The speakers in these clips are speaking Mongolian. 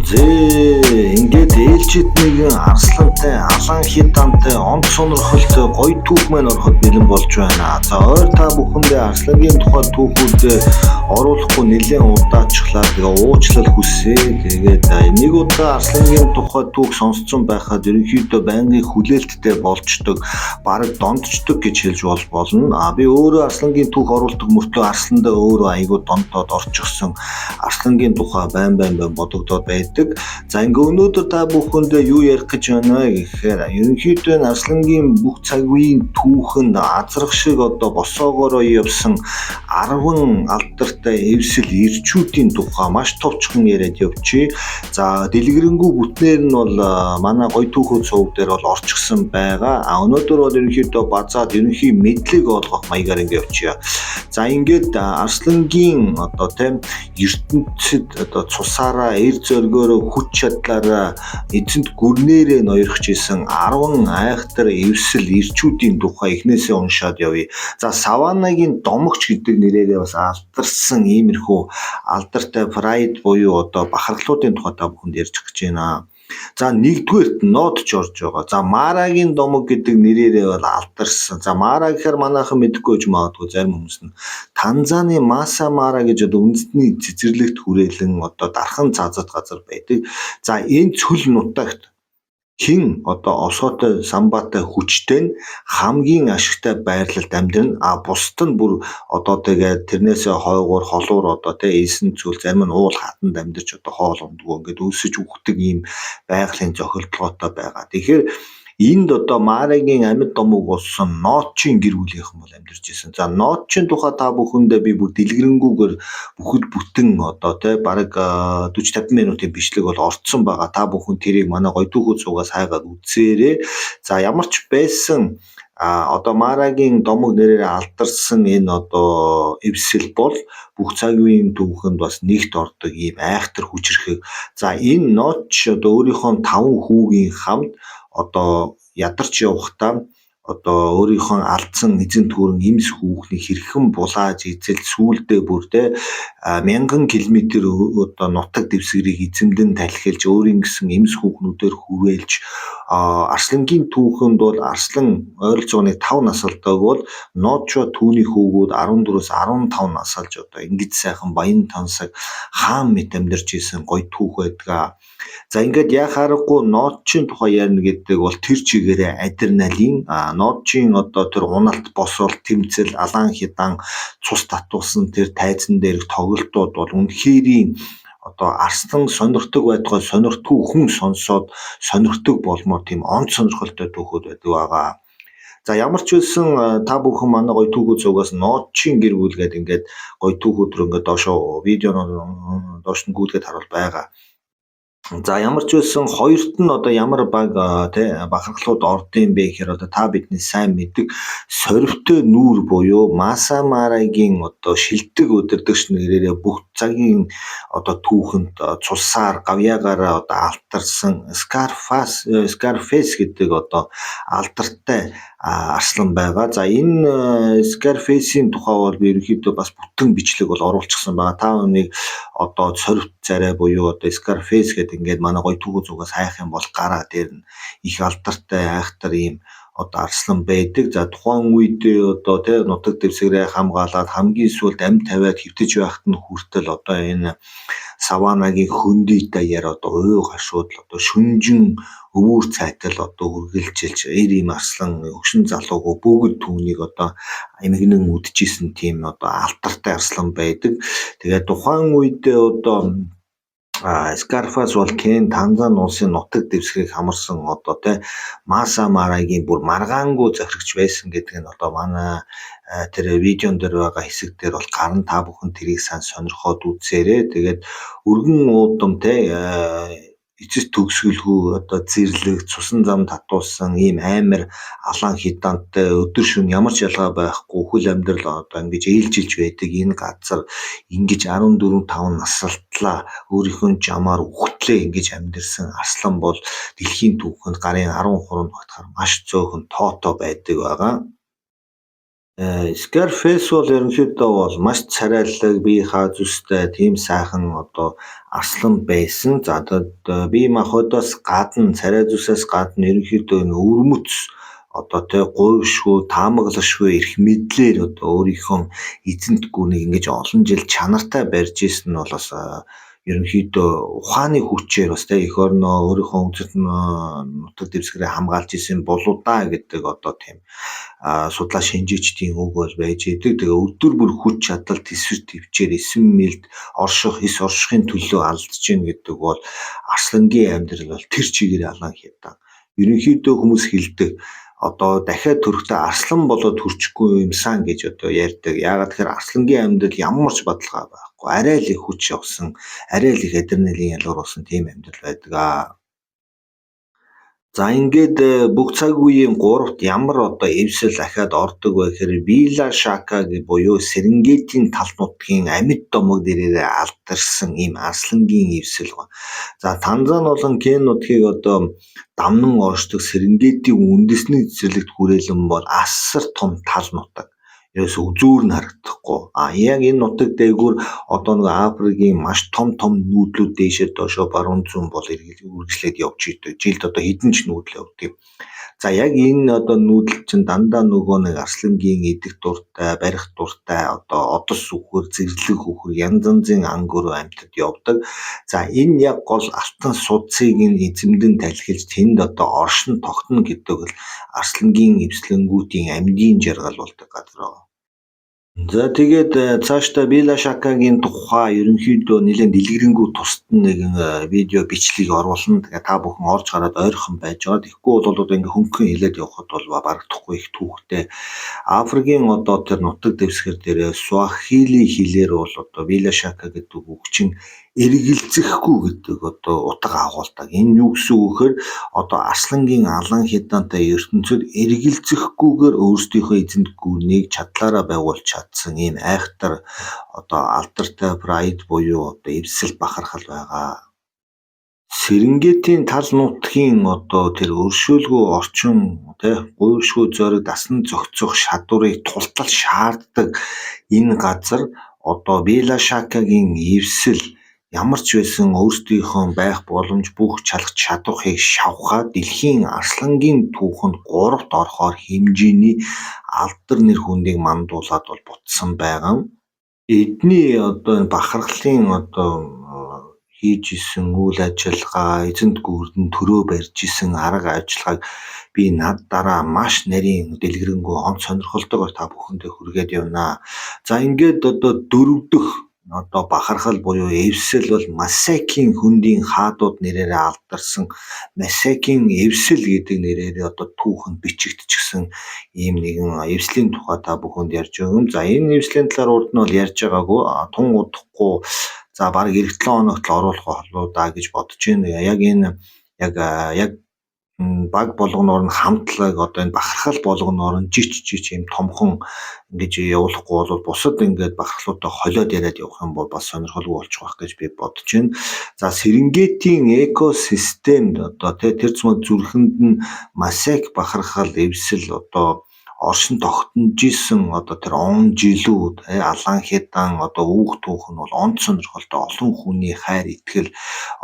Ингээд ээлжид нэгэн арслантай, алан хятадтай, онц сонирхолтой гоё түүх маань ороход бэлэн болж байна. За ойр та бүхэндээ арслангийн тухай түүхүүдээ оруулахгүй нэлээд удаачлаа. Тэгээ уучлал хүсье. Тэгээд нэг удаа арслангийн тухай түүх сонсцсон байхад ерөнхийдөө байнгын хүлээлттэй болждог, бараг дондчдог гэж хэлж болно. Би өөрөө арслангийн түүх оруулдаг мөртөө арсландаа өөрөө айгүй дондоод орчихсон. Арслангийн тухай байн бодогдоод байдаг. За ингээ өнөөдөр та бүхэндээ юу ярих гэж байна вэ гэхээр ерөнхийдөө арслангийн бүх цаг үеийн түүхэнд азрах шиг босоогоороо явсан 10 алдартай эвсэл ирчүүдийн тухай маш товчхон яриад явчих. За дэлгэрэнгүй бүтнээр нь бол манай гоё түүхүүд сувг дээр бол орчихсон байгаа. Өнөөдөр бол ерөнхийдөө базаад ерөнхий мэдлэг олгох маягаар ингээ явчих. За ингээд арслангийн ертөнцид цусаараа эр зоргоороо хүч чадлаараа эзэнт гүрнээрээ ноёрхож исэн 10 айхтар эвсэл ирчүүдийн тухай эхнээсээ уншаад явъя. За саванагийн домогч гэдэг нэрээрээ бас алдарсан иймэрхүү алдартай прайд буюу бахархлуудын тухай та бүхэнд ярьж гэж байна. За нэгдүгээрт нот Жорж байгаа. За Марагийн домог гэдэг нэрээрээ бол алдарсан. За Мара гэхээр манайхан мэдэхгүй ч магадгүй зарим хүмүүс нь Танзаны Маса Мара гэж үндэсний цэцэрлэгт хүрээлэн дархан цаазат газар байдаг. За энэ цөл нутагт хэн осоотой самбаатай хүчтэй нь хамгийн ашигтай байрлалд амьдрна. Бусд нь бүр тэгээд тэрнээсээ хойгоор холуур эсэн цөл зарим нь уул хатанд амьдарч хоол ундгүй ингээд өсөж үхдэг ийм байгалийн зохилтгоотой байгаа. Тэгэхээр энд Марагийн амьд домог болсон Нотчин гэр бүлийнхэн бол амьдарч ирсэн. За Нотчин тухай та бүхэндээ би бүр дэлгэрэнгүйгээр бүхэл бүтэн бараг 40-50 минутын бичлэг бол орцсон байгаа. Та бүхэн тэрийг манай гоё түүхүүд суугаас хайгаад үзээрэй. За ямар ч байсан Марагийн домог нэрээр алдарсан энэ эвсэл бол бүх цаг үеийн түүхэнд бас нэгт ордог ийм айхтар хүчрхэг. За энэ Нотч өөрийнхөө 5 хүүгийн хамт ядарч явахдаа өөрийнхөө алдсан эзэн түүрэн эмс хүүхний хэрхэн булааж эзэл сүүлдээ бүр 1000 км нутаг дэвсгэрийг эзэмдэн талхилж өөрийн гэсэн эмс хүүхнүүдээр хүрээлж арслангийн түүхэнд бол арслан ойролцоогоо 5 насалдаг бол Нотчо түүний хүүгүүд 14-өөс 15 насалж ингэж сайхан баян тансаг хаан мэт амьдарч исэн гоё түүх байдаг. За ингээд яхаарахгүй Нотчин тухай ярина гэдэг бол тэр чигээрээ адреналин Нотчин тэр уналт босол тэмцэл алан хядан цус татуулсан тэр тайзан дээрх тоглолтууд бол үнэхээр арслан сонирхдаг байтугай сонирхтгүй хүн сонсоод сонирхдаг болмоор тийм онц сонирхолтой түүхүүд байдаг байгаа. За ямар ч байсан та бүхэн манай гоё түүхүүд суугаас Нотчин гэр бүл гэдэг ингээд гоё түүхүүд рүү ингээд доошоо видеоноор доош нь гүйлгээд харуул байгаа. За ямар ч байсан хоёрт нь ямар баг бахархлууд ордын бэ гэхээр та бидний сайн мэддэг сорвтой нүүр буюу Маса Марагийн шилдэг өдөрдөгч нэрээрээ бүх цагийн түүхэнд цусаар гавьяагаараа алтарсан Scarface гэдэг алдартай арслан байгаа. За энэ Scarface-ийн тухай бол би ерөнхийдөө бас бүтэн бичлэг бол оруулчихсан байгаа. Та бүхнийг сорвт царай буюу Scarface гэдэг ингээд манай гоё түүхүүд зугаас хайх юм бол гараа дээр нь их алдартай айхтар ийм арслан байдаг. За тухайн үедээ нутаг дэвсгэрээ хамгаалаад хамгийн сүүлд амь тавиад хэвтэж байхад нь хүртэл энэ саванагийн хөндөй даяар ой гашууд шүнжин өвөр цайтал үргэлжилж ийм арслан өгшин залуугүй бүгд түүнийг эмгэнэн үдчихсэн тийм алдартай арслан байдаг. Тэгээд тухайн үедээ Scarface бол Танзан улсын нутаг дэвсгэрийг хамарсан Маса Марагийн бүр маргаангүй захирагч байсан гэдэг нь манай тэр видеон дээр байгаа хэсэг дээр бол гарна. Та бүхэн тэрийг сайн сонирхоод үзээрэй. Тэгээд өргөн уудам эцэс төгсгөлгүй зэрлэг цусан зам татуулсан ийм амар алан хидантай өдөр шөнө ямар ч ялгаа байхгүй хөл амьдрал ингэж ээлжилж байдаг энэ газар ингэж 14-5 насалтлаа өөрийнхөө жамаар үхтлээ ингэж амьдэрсэн арслан бол дэлхийн түүхэнд гарын 13 багтахаар маш цөөхөн тоотой байдаг байгаа. Scarface бол ерөнхийдөө бол маш царайлаг, бие хаазүстэй, тийм сайхан одоо арслан байсан. За одоо бие махбодоос гадна, царай зүсээс гадна ерөнхийдөө энэ өвөрмөц одоо тий гуйшгүй, таамаглашгүй эрх мэдлэр одоо өөрийнхөө эзэнт гүнийг ингэж олон жил чанартай барьж ийсэн нь бол бас ерөнхийдөө ухааны хүчээр бас тий эх орноо өөрийнхөө үндэс нутаг дэвсгэрээ хамгаалж исэн болоо даа гэдэг одоо тийм судлаа шинжээчдийн үг бол байж идэг. Тэгээ өдөр бүр хүч чадал тэсвэр төвчээр 9 мильд эс оршихын төлөө алдаж гин гэдэг бол Арслангийн амьдрал бол тэр чигээр алан хятад. Ерөнхийдөө хүмүүс хэлдэг одоо дахиад төрөхдөө арслан болоод төрчихгүй юмсан гэж одоо ярьдаг. Яагаад тэгэхээр Арслангийн амьдрал ямар ч бодлого байхгүй. Арай л их хүч явсан, арай л их адреналин ялгаруулсан тийм амьдрал байдаг аа. За ингээд бүх цаг үеийн гуравт ямар одоо эвсэл ахаад ордог вэ гэхээр Вила Шака буюу Серенгетийн тал нутгийн амьд домог дээрээ алдарсан ийм арслангийн эвсэл ба. За Танзан болон Кен нутгийг одоо дамнан оршдог Серенгетийн үндэсний цэцэрлэгт хүрээлэн бол асар том тал нутаг. Ерөөс үзүүр нь харагдахгүй. Яг энэ нутаг дээгүүр одоо нэг Африкийн маш том нүүдлүүд дээшээ доошоо баруун зүүн бол үргэлжлээд явж идэг. Жилд одоо хэдэн ч нүүдэл явдаг. За яг энэ одоо нүүдэл чинь дандаа нөгөө нэг арслангийн идэх дуртай, барих дуртай одоо одос үхэр, зэрлэг үхэр янз янзын ангөрөө амьтад явдаг. За энэ яг гол алтан судсыг нь эзэмдэн талхилж тэнд одоо оршин тогтно гэдэг бол арслангийн эвслэнгүүдийн амьдын жаргал болдог газар байна. За тэгээд цаашдаа Вила Шакагийн тухай ерөнхийдөө нэлээд дэлгэрэнгүй тусад нэгэн видео бичлэгийг оруулна. Тэгээ та бүхэн орж гараад ойрхон байж байгаа. Тэгэхгүй бол одоо ингээ хөнгөн хилээд явхад бол барагдахгүй их түүхтэй. Африкийн одоо тэр нутаг дэвсгэр дээр Суахили хэлээр бол одоо Вила Шака гэдэг үг чинь эргэлзэхгүй гэдэг одоо утга агуулдаг. Энэ юу гэсэн үг гэхээр одоо Арслангийн алан хятадтай ертөнцид эргэлзэхгүйгээр өөрсдийнхөө эзэнт гүрнийг чадлаараа байгуулж чадсан ийм айхтар одоо алдартай прайд буюу одоо эвсэл бахархал байгаа. Серенгетийн тал нутгийн одоо тэр өршөөлгүй орчин тий гуйшгүй зориг дасан зохицох шатварыг тултал шаарддаг энэ газар одоо Вила Шакагийн эвсэл ямар ч байсан өөрсдийнхөө байх боломж бүх чалах чадварыг шавхаад дэлхийн арслангийн түүхэнд 3-т орохоор хэмжээний алдар нэр хүндийг мандуулаад бол бутсан байгаа. Эдний одоо энэ бахархлын одоо хийж исэн үйл ажиллагаа, эзэнт гүрдэн төрөө барьж исэн арга ажиллагааг би над дараа маш нарийн дэлгэрэнгүй онц сонирхолтойгоор та бүхэндээ хүргээд явнаа. За ингээд одоо дөрөвдөх одоо бахархал буюу эвсэл бол Масакийн хөндийн хаадууд нэрээр алдарсан Масакийн эвсэл гэдэг нэрээр одоо түүхэнд бичигдчихсэн ийм нэгэн эвслийн тухай та бүхэнд ярьж өгье. За энэ эвслийн талаар урд нь бол ярьж байгаагүй тун удахгүй за баг эх 7 хоногт л оруулах болоо да гэж бодож байна. Яг энэ яг баг болгоноор нь хамтлаг одоо энэ бахархал болгоноор нь жич юм томхон ингэж явуулахгүй бол бусад ингээд бахархлуудаа холиод яриад явах юм бол бас сонирхолгүй болчих واخ гэж би бодож байна. За Серенгетийн экосистемд одоо тэр зам зүрхэнд нь Масак бахархал эвсэл одоо оршин тогтнож исэн одоо тэр он жилүүд алан хятан одоо үүх түүх нь бол онц сонирхолтой олон хүний хайр итгэл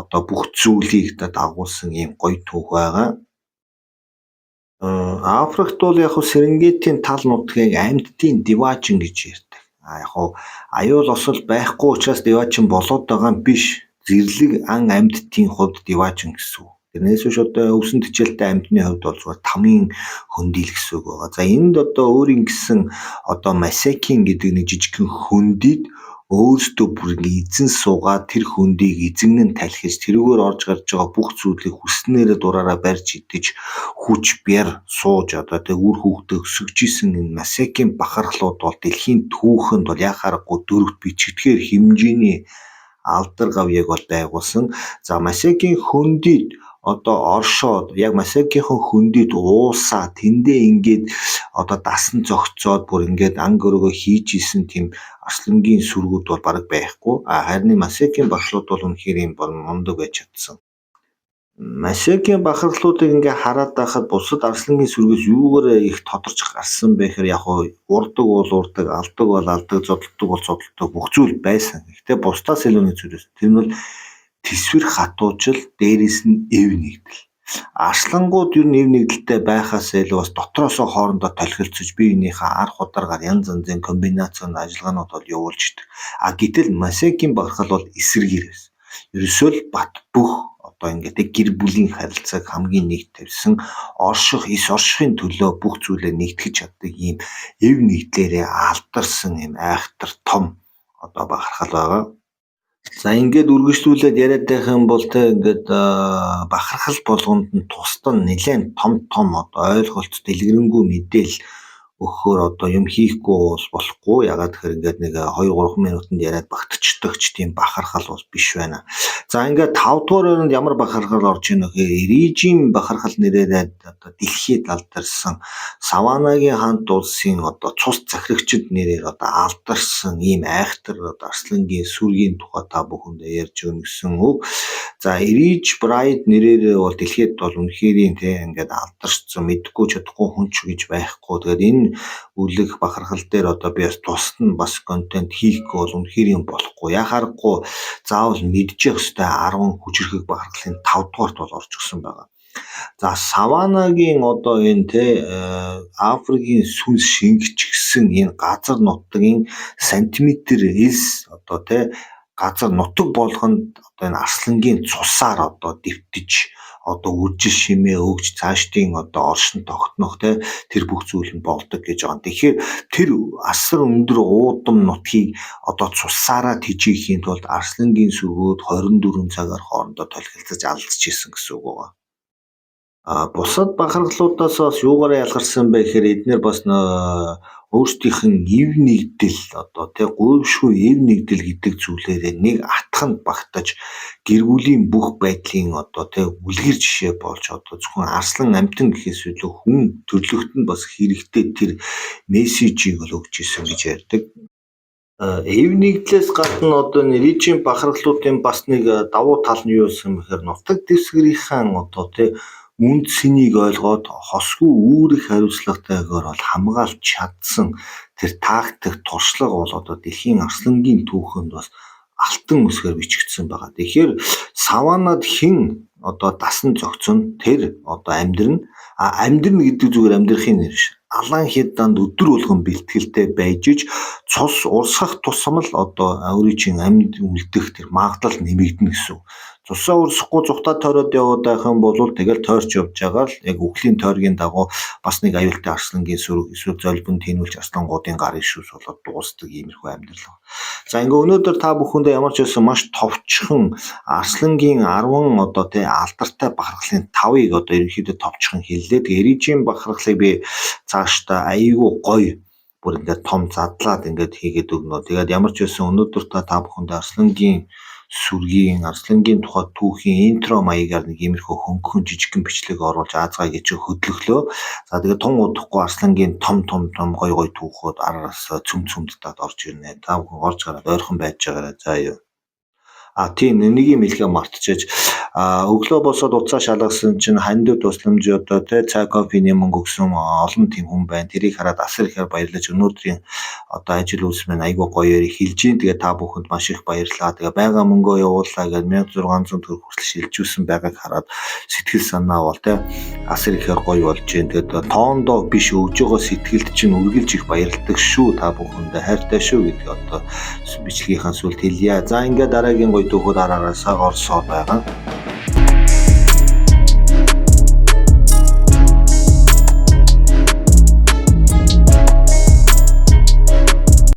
одоо бүх зүйлийг дагуулсан ийм гоё түүх байгаа. Африкт бол яг Серенгетийн тал нутгийг амьтдын диваажин гэж ярьдаг. Яг аюул осол байхгүй учраас диваажин болоод байгаа юм биш. Зэрлэг ан амьтдын хувьд диваажин гэсэн үг. Тэрнээс биш одоо өвсөн төчөлтэй амьтны хувьд бол зүгээр тамийн хөндийл гэсэн үг байгаа. За энд одоо өөрийн гэсэн одоо Масакийн гэдэг нэг жижигхэн хөндийд өөрсдөө бүр эзэн суугаад тэр хөндийг эзэгнэн талхиж тэрүүгээр орж гарч байгаа бүх зүйлийг хүснээрээ дураараа барьж идэж хүч бяр сууж одоо тэг үр хөвгтө өсөж исэн энэ Масакийн бахархлууд бол дэлхийн түүхэнд бол яхаарахгүй дөрөвт бичигдэхээр хэмжээний алдар гавьяг бол байгуулсан. За Масакийн хөндийд одоо оршоод яг Масакийнхан хөндийд уусаа тэндээ ингээд одоо дасан зогцоод бүр ингээд ангөрөөгөө хийж исэн тийм арслангийн сүргүүд бол бараг байхгүй. Харин Масакийн багшлууд бол үнэхээр юм бол мундаг байж чадсан. Машекийн бахархлуудыг ингээ хараад байхад бусад арслангийн сүргээс юугаар их тодорч гарсан бэ гэхээр яг уу урдаг бол урдаг, алдаг бол алдаг, зодтолдог бол зодтолдог бүх зүйл байсан. Гэхдээ бусдаас илүү нэг зүйл байсан. Тэр нь бол тэсвэр хатуужил, дээрээс нь эв нэгдэл. Арслангууд ер нь эв нэгдэлтэй байхаас илүү бас дотроосоо хоорондоо толхилцож биеийнхээ арга ударгаар янз янзын комбинацийн ажиллагаанууд бол явуулж идэг. Гэтэл Масекийн бахархал бол эсэргээр байсан. Ерөөсөө л бат бүх одоо ингээд гэр бүлийн харилцааг хамгийн нэгт тавьсан оршихын төлөө бүх зүйлээ нэгтгэж чаддаг ийм эв нэгдлээрээ алдарсан ийм айхтар том одоо бахархал байгаа. За ингээд үргэлжлүүлээд яриад байх юм бол те ингээд бахархал болгонд нь тусдан нэлээд том одоо ойлголт дэлгэрэнгүй мэдээлэл өгөхөөр одоо юм хийхгүй болохгүй. Ягаад тэгэхээр ингээд нэг 2-3 минутанд яриад багтчихдаг ч тийм бахархал бол биш байна. За ингээд 5 дугаар өрөөнд ямар бахархал орж ийнө гэхээр Эрижийн бахархал нэрээр одоо дэлхийд алдарсан Саванагийн хаант улсын одоо цус захирагчид нэрээр одоо алдарсан ийм айхтар одоо арслангийн сүргийн тухай та бүхэндээ ярьж өгнө гэсэн үг. За Эриж Брайд нэрээр бол дэлхийд бол үнэхээр те ингээд алдарсан мэдгүй чадахгүй хүн ч гэж байхгүй. Тэгээд энэ үлэг бахархал дээр одоо би бас тусад нь бас контент хийхгүй бол үнэхээр юм болохгүй. Яхаарахгүй заавал мэдчих ёстой 10 хүчирхэг бахархлын 5 дугаарт бол орж өгсөн байгаа. За Саванагийн одоо энэ те Африкийн сүнс шингч гэсэн энэ газар нутгийн сантиметр элс одоо те газар нутаг болгонд одоо энэ арслангийн цусаар одоо дэвтэж одоо үржил шимээ өгж цаашдын одоо оршин тогтнох те тэр бүх зүйл нь болдог гэж байгаа. Тэгэхээр тэр асар өндөр уудам нутгийг одоо цусаараа тижээхийн тулд арслангийн сүргүүд 24 цагаар хоорондоо толхилцаж алдаж исэн гэсэн үг байгаа. Бусад бахархлуудаас бас юугаар ялгарсан бэ гэхээр эдгээр бас өөрсдийнх нь эв нэгдэл одоо тий гуйвшгүй эв нэгдэл гэдэг зүйлээрээ нэг атханд багтаж гэр бүлийн бүх байдлын одоо тий үлгэр жишээ болж одоо зөвхөн арслан амтан гэхээс илүү хүн төрлөختөнд бас хэрэгтэй тэр мессежийг бол өгч исэн гэж ярьдаг. Эв нэгдлээс гадна одоо Эрижийн бахархлуудын бас нэг давуу тал нь юу юм гэхээр нутаг дэвсгэрийнхэн одоо тий үнд цэнийг ойлгоод хосгүй үүрэг хариуцлагатайгаар бол хамгаалж чадсан тэр тактик туршлага бол одоо дэлхийн арслангийн түүхэнд бас алтан үсгээр бичигдсэн байгаа. Тэгэхээр Саванад хэн одоо дасан зохицон тэр одоо амьдрна гэдэг зүгээр амьдрахын нэр ш. Алаан хятад өдөр болгон бэлтгэлтэй байж иж цус урсгах тусам л одоо өөрийн амьд үлдэх тэр магадлал нэмэгдэнэ гэсэн. Цусаа урсахгүй зүхтаа тойроод яваад байх юм бол тэгэл тойрч явж байгаа л яг үхлийн тойргийн дагуу бас нэг аюултай арслангийн сүрэг эсвэл золбин тэнүүлж арслангуудын гар ишүүс болоод дуусдаг иймэрхүү амьдрал. За ингээ өнөөдөр та бүхэндээ ямар ч байсан маш товчхон арслангийн 10 одоо тий алдартай бахархлын 5-ыг одоо ерөнхийдөө товчхон хэллээ. Эрижийн бахархлыг би цаашдаа айгүй гоё бүр ингээд том задлаад ингээд хийгээд өгнө. Тэгээд ямар ч байсан өнөөдөр та бүхэндээ арслангийн тухай түүхийн интро маягаар нэг иймэрхүү хөнгөн жижигхэн бичлэг оруулж аазгаа гэж хөдлөглөө. За тэгээд тун удахгүй арслангийн том гой түүхүүд араас цөмддад орж ирнэ. Та бүхэн орж гараад ойрхон байж байгаарай. За юу. Тийм нэг юм хэлгээ мартчихэж өглөө босоод уцаа шалгасан чинь хандив тусламж одоо тий цай кофений мөнгө өгсөн олон тийм хүн байна. Тэрийг хараад асар ихээр баярлаж өнөөдрийн одоо ажил үйлс маань айгүй гоёор хэлж гин. Тэгээ та бүхэнд маш их баярлалаа. Тэгээ байгаа мөнгөө явууллаа гэж 1600 төгрөг хүртэл шилжүүлсэн байгааг хараад сэтгэл санаа бол тий асар ихээр гоё болж гин. Тэгээд тоондоо биш өгж байгаа сэтгэлд чинь үргэлж их баярлдаг шүү. Та бүхэндээ хайртай шүү гэдэг одоо бичлэгийнхаа сүлд хэлье. За ингээд дараагийн гоё түүхүүд араагаа орсоо байгаа.